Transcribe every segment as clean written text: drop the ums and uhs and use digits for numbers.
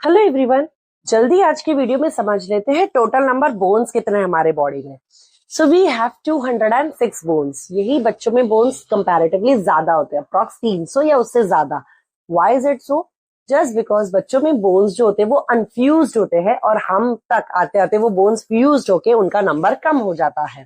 Hello everyone, जल्दी आज की वीडियो में समझ लेते हैं टोटल नंबर बोन्स कितने हैं हमारे बॉडी में। So we have 206 bones. यही बच्चों में बोन्स कंपैरेटिवली ज्यादा होते हैं, अप्रॉक्स 300 या उससे ज्यादा। Why is it so? Just because बच्चों में बोन्स जो होते हैं वो अनफ्यूज्ड होते हैं और हम तक आते आते वो बोन्स फ्यूज्ड होके उनका नंबर कम हो जाता है।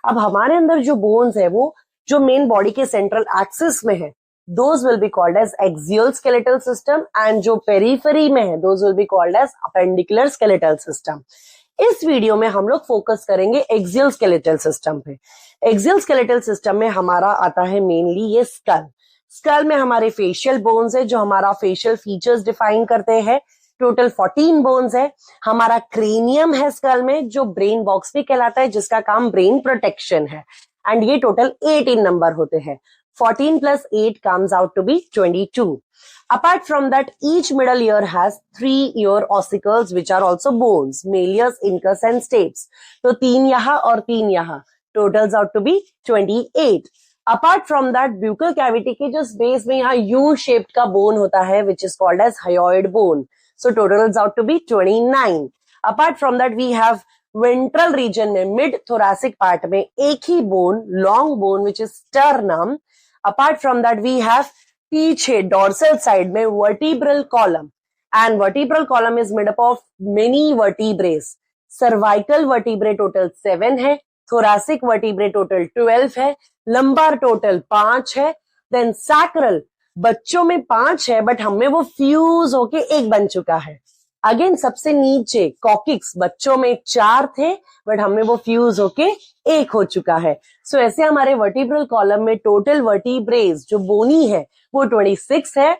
अब हमारे अंदर जो बोन्स है वो जो मेन बॉडी के सेंट्रल एक्सिस में है, those will be called as axial skeletal system, and जो पेरीफेरी में है those will be called as appendicular skeletal system। इस वीडियो में हम लोग फोकस करेंगे एक्सियल स्केलेटल सिस्टम पे। एक्सियल स्केलेटल सिस्टम में हमारा आता है मेनली ये स्कल में हमारे फेशियल बोन्स है जो हमारा फेशियल फीचर्स डिफाइन करते हैं। टोटल 14 बोन्स है। हमारा क्रेनियम है स्कल में जो ब्रेन बॉक्स भी कहलाता है, जिसका काम ब्रेन प्रोटेक्शन है, एंड ये टोटल 18 नंबर होते हैं। 14 plus 8 comes out to be 22. Apart from that, each middle ear has 3 ear ossicles which are also bones, malleus, incus and stapes. तो 3 यहाँ और 3 यहाँ, totals out to be 28. Apart from that, buccal cavity के जो space में यहाँ U-shaped का bone होता है which is called as hyoid bone. So totals out to be 29. Apart from that, we have ventral region में मिड थोरैसिक पार्ट में एक ही bone, long bone which is sternum. Apart from that we have पीछे dorsal side में vertebral column, and vertebral column is made up of many vertebrae. Cervical vertebrae total 7 है, thoracic vertebrae total 12 है, lumbar total 5 है, then sacral बच्चों में 5 है but हमें वो फ्यूज होके एक बन चुका है। अगेन सबसे नीचे कॉकिक्स बच्चों में 4 थे बट हमें वो फ्यूज होके एक हो चुका है। सो ऐसे हमारे वर्टिब्रल कॉलम में टोटल वर्टिब्रेस जो बोनी है वो 26 है।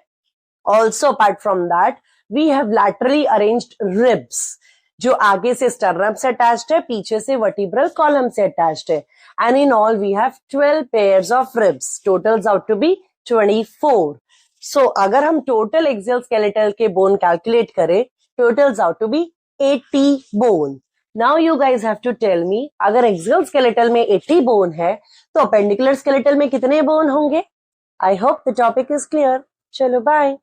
Also apart from that we have laterally arranged ribs जो आगे से स्टर्नम से अटैच्ड है, पीछे से वर्टिब्रल कॉलम से अटैच्ड है, and in all we have 12 pairs of ribs. Totals out to be 24। So अगर हम टोटल एक्सियल स्केलेटल के बोन कैलकुलेट करें, totals out to be 80 bone. Now you guys have to tell me, अगर axial skeletal में 80 bone है तो appendicular skeletal में कितने बोन होंगे? I hope the topic is clear. चलो बाय।